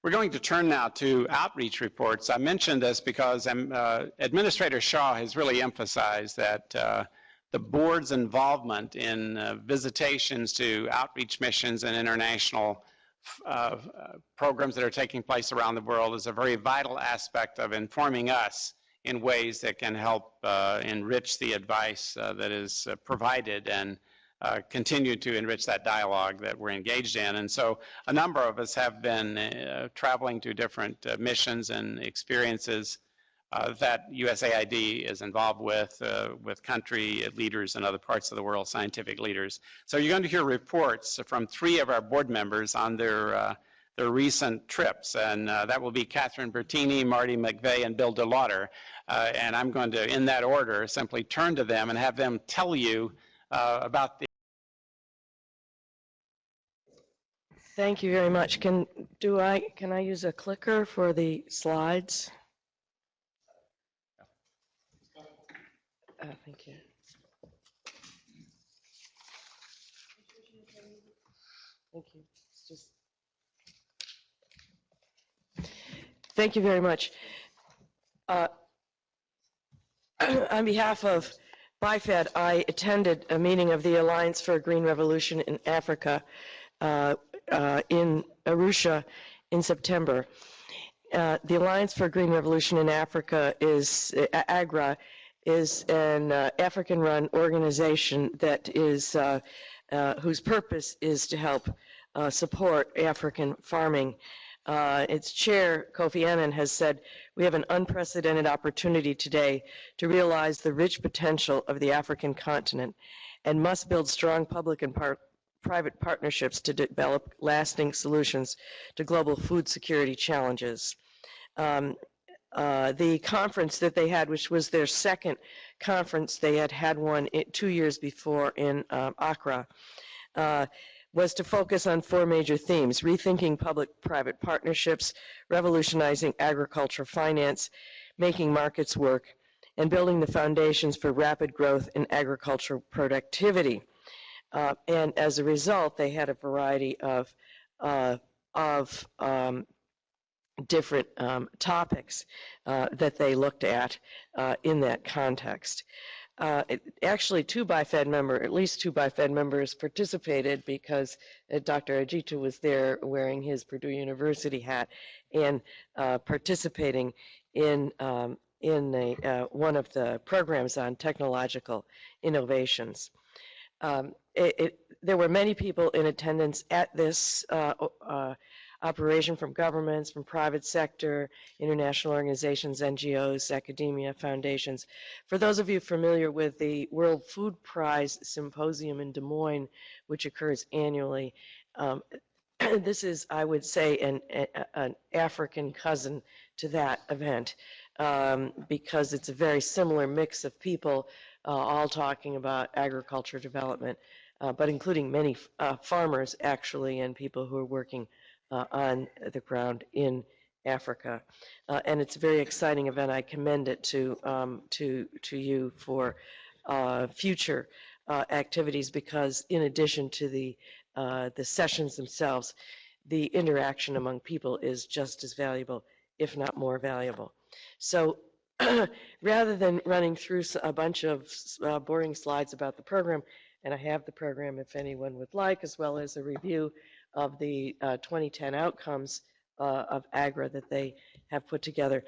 We're going to turn now to outreach reports. I mentioned this because Administrator Shaw has really emphasized that the board's involvement in visitations to outreach missions and international programs that are taking place around the world is a very vital aspect of informing us in ways that can help enrich the advice that is provided and continue to enrich that dialogue that we're engaged in. And so a number of us have been traveling to different missions and experiences that USAID is involved with country leaders and other parts of the world, scientific leaders. So you're going to hear reports from 3 of our board members on their recent trips, and that will be Catherine Bertini, Marty McVeigh, and Bill DeLauder. And I'm going to, in that order, simply turn to them and have them tell you about the. Thank you very much. Can I use a clicker for the slides? Thank you. Thank you. Thank you very much. On behalf of BIFAD, I attended a meeting of the Alliance for a Green Revolution in Africa in Arusha in September. The Alliance for a Green Revolution in Africa is, AGRA, is an African-run organization that is, whose purpose is to help support African farming. Its chair, Kofi Annan, has said, "We have an unprecedented opportunity today to realize the rich potential of the African continent and must build strong public and private partnerships to develop lasting solutions to global food security challenges." The conference that they had, which was their second conference, they had one 2 years before in AGRA, was to focus on 4 major themes: rethinking public-private partnerships, revolutionizing agriculture finance, making markets work, and building the foundations for rapid growth in agricultural productivity. And as a result, they had a variety of different topics that they looked at in that context. Actually, at least two BIFAD members participated because Dr. Ajita was there wearing his Purdue University hat and participating in one of the programs on technological innovations. There were many people in attendance at this operation, from governments, from private sector, international organizations, NGOs, academia, foundations. For those of you familiar with the World Food Prize Symposium in Des Moines, which occurs annually, this is, I would say, an African cousin to that event, because it's a very similar mix of people all talking about agriculture development, but including many farmers, actually, and people who are working on the ground in Africa. And it's a very exciting event. I commend it to you for future activities, because in addition to the sessions themselves, the interaction among people is just as valuable, if not more valuable. So rather than running through a bunch of boring slides about the program, and I have the program if anyone would like, as well as a review of the 2010 outcomes of AGRA that they have put together.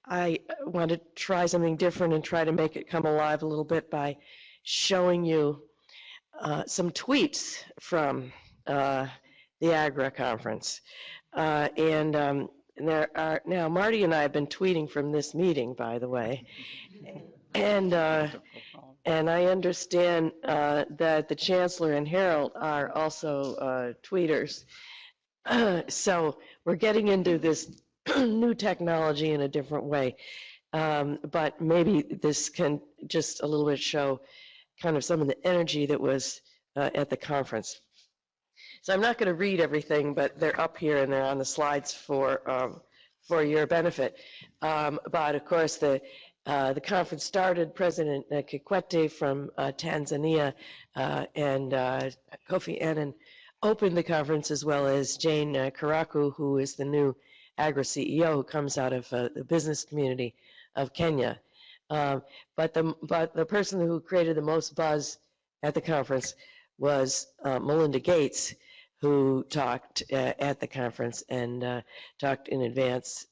I want to try something different and try to make it come alive a little bit by showing you some tweets from the AGRA conference. There are, now Marty and I have been tweeting from this meeting, by the way, and I understand that the Chancellor and Harold are also tweeters. So we're getting into this new technology in a different way. But maybe this can just a little bit show kind of some of the energy that was at the conference. So I'm not going to read everything, but they're up here and they're on the slides for your benefit. But of course, the conference started. President Kikwete from Tanzania and Kofi Annan opened the conference, as well as Jane Karaku, who is the new AGRA CEO, who comes out of the business community of Kenya. But the person who created the most buzz at the conference was Melinda Gates, who talked at the conference and talked in advance,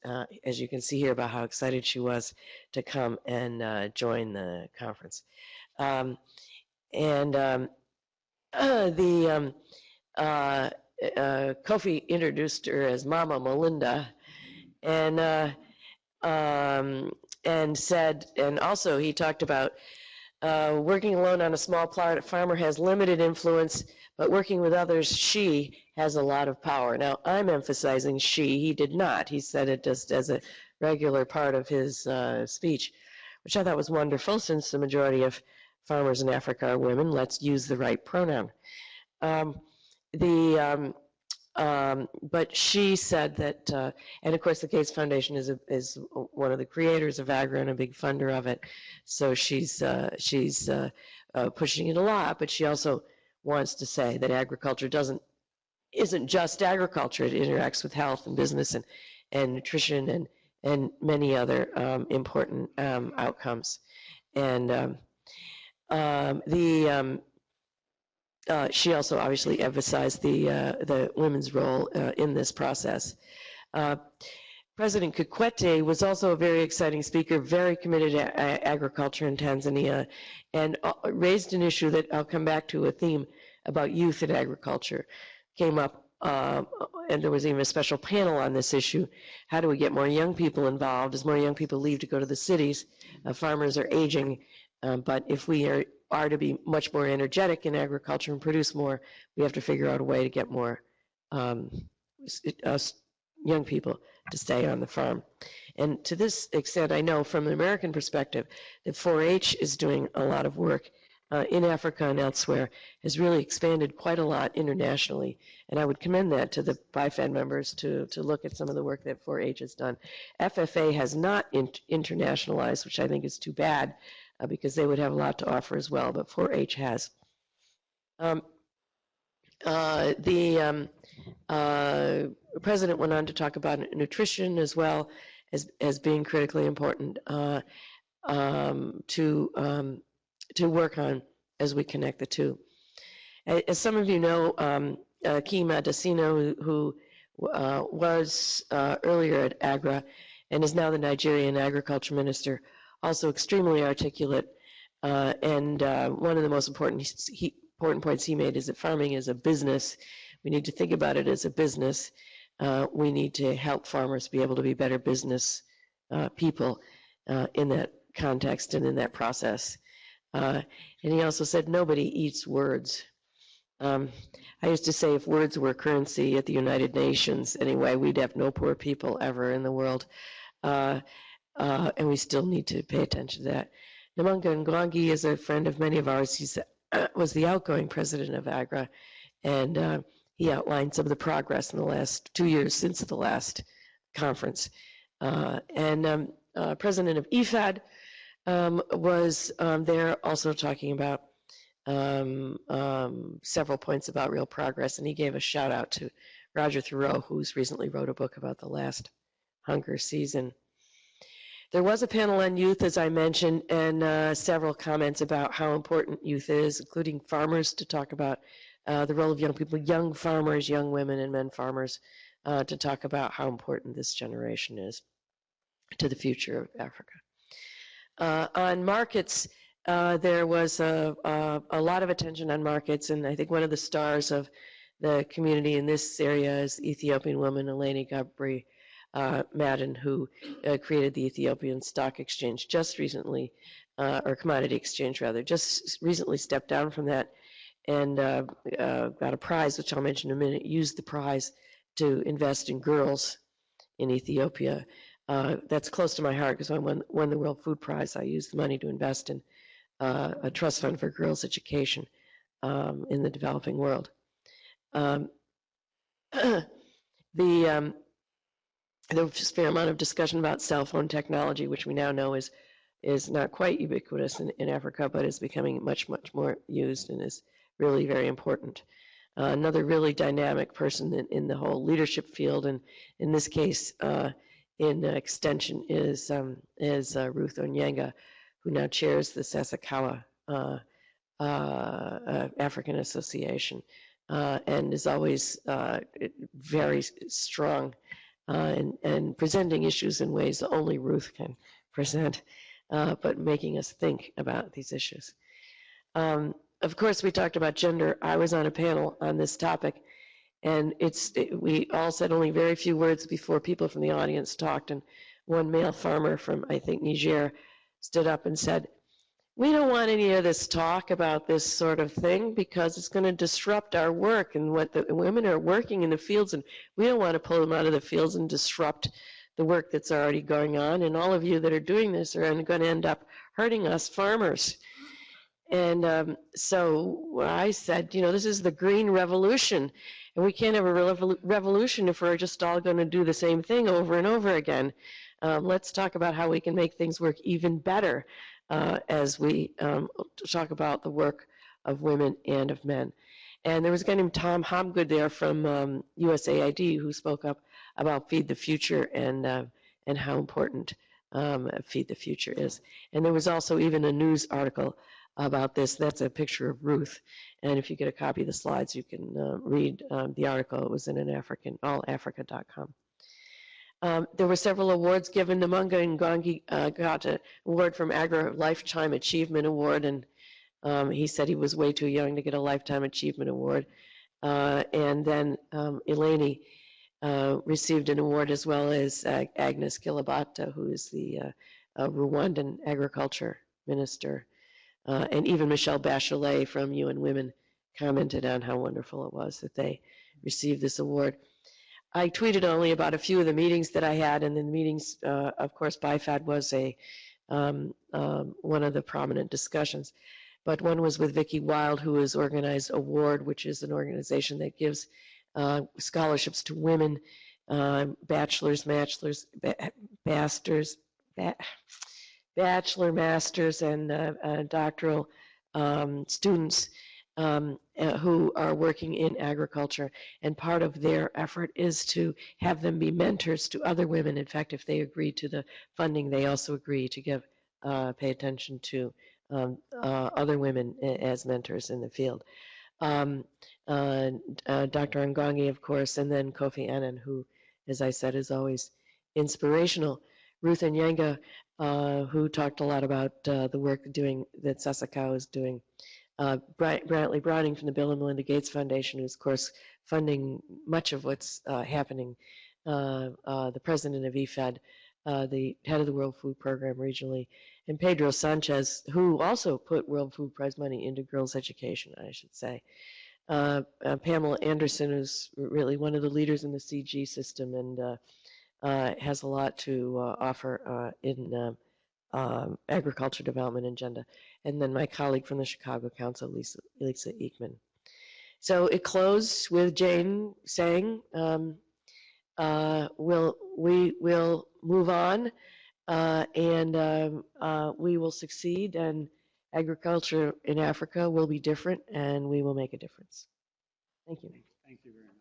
as you can see here, about how excited she was to come and join the conference. Kofi introduced her as Mama Melinda, and said, and also he talked about working alone on a small farmer has limited influence, but working with others, she has a lot of power. Now, I'm emphasizing she. He did not. He said it just as a regular part of his speech, which I thought was wonderful, since the majority of farmers in Africa are women. Let's use the right pronoun. But she said that, and of course the Gates Foundation is one of the creators of AGRA and a big funder of it, so she's pushing it a lot. But she also wants to say that agriculture isn't just agriculture; it interacts with health and business and nutrition and many other important outcomes. And she also obviously emphasized the women's role in this process. President Kikwete was also a very exciting speaker, very committed to agriculture in Tanzania, and raised an issue that I'll come back to, a theme about youth in agriculture. Came up, and there was even a special panel on this issue. How do we get more young people involved? As more young people leave to go to the cities, farmers are aging, but if we are to be much more energetic in agriculture and produce more, we have to figure out a way to get more young people to stay on the farm. And to this extent, I know from an American perspective that 4-H is doing a lot of work in Africa and elsewhere, has really expanded quite a lot internationally. And I would commend that to the BIFAD members to look at some of the work that 4-H has done. FFA has not internationalized, which I think is too bad, because they would have a lot to offer as well, but 4-H has. The president went on to talk about nutrition as well as being critically important to work on as we connect the two. As some of you know, Kima Dasino, who was earlier at AGRA and is now the Nigerian agriculture minister, also extremely articulate, and one of the most important points he made is that farming is a business. We need to think about it as a business. We need to help farmers be able to be better business people in that context and in that process. And he also said, nobody eats words. I used to say if words were currency at the United Nations, anyway, we'd have no poor people ever in the world. And we still need to pay attention to that. Namanga Ngwangi is a friend of many of ours. He was the outgoing president of AGRA, and he outlined some of the progress in the last 2 years since the last conference. President of BIFAD was there also talking about several points about real progress, and he gave a shout out to Roger Thoreau, who's recently wrote a book about the last hunger season. There was a panel on youth, as I mentioned, and several comments about how important youth is, including farmers, to talk about the role of young people, young farmers, young women and men farmers, to talk about how important this generation is to the future of Africa. On markets, there was a lot of attention on markets, and I think one of the stars of the community in this area is the Ethiopian woman, Eleni Gabri Madden, who created the Ethiopian Stock Exchange just recently, or Commodity Exchange rather, just recently stepped down from that and got a prize, which I'll mention in a minute, used the prize to invest in girls in Ethiopia. That's close to my heart because when I won the World Food Prize, I used the money to invest in a trust fund for girls' education in the developing world. There was a fair amount of discussion about cell phone technology, which we now know is not quite ubiquitous in Africa, but is becoming much, much more used and is really very important. Another really dynamic person in the whole leadership field, and in this case, in extension, is Ruth Onyenga, who now chairs the Sasakawa African Association, and is always very strong and presenting issues in ways that only Ruth can present, but making us think about these issues. Of course, we talked about gender. I was on a panel on this topic, and we all said only very few words before people from the audience talked, and one male farmer from, I think, Niger stood up and said, "We don't want any of this talk about this sort of thing because it's going to disrupt our work and what the women are working in the fields, and we don't want to pull them out of the fields and disrupt the work that's already going on, and all of you that are doing this are going to end up hurting us farmers." And so I said, this is the green revolution, and we can't have a revolution if we're just all going to do the same thing over and over again. Let's talk about how we can make things work even better as we talk about the work of women and of men. And there was a guy named Tom Hobgood there from USAID who spoke up about Feed the Future and how important Feed the Future is. And there was also even a news article about this. That's a picture of Ruth. And if you get a copy of the slides, you can read the article. It was in allafrica.com. There were several awards given. Namunga Ngongi got an award from AGRA Lifetime Achievement Award, and he said he was way too young to get a Lifetime Achievement Award. And then Eleni received an award, as well as Agnes Kilabata, who is the Rwandan agriculture minister. And even Michelle Bachelet from UN Women commented on how wonderful it was that they received this award. I tweeted only about a few of the meetings that I had, and in the meetings, of course, BIFAD was one of the prominent discussions. But one was with Vicki Wild, who has organized Award, which is an organization that gives scholarships to women, bachelor, masters, and doctoral students who are working in agriculture. And part of their effort is to have them be mentors to other women. In fact, if they agree to the funding, they also agree to pay attention to other women as mentors in the field. Dr. Ngongi, of course, and then Kofi Annan, who, as I said, is always inspirational. Ruth Onyenga, who talked a lot about the work that Sasakawa is doing. Brantley Browning from the Bill and Melinda Gates Foundation, who's, of course, funding much of what's happening. The president of BIFAD, the head of the World Food Program regionally, and Pedro Sanchez, who also put World Food Prize money into girls' education, I should say. Pamela Anderson, who's really one of the leaders in the CG system and has a lot to offer in agriculture development agenda. And then my colleague from the Chicago Council, Lisa Ekman. So it closed with Jane saying, we will move on and we will succeed, and agriculture in Africa will be different, and we will make a difference. Thank you. Thank you very much.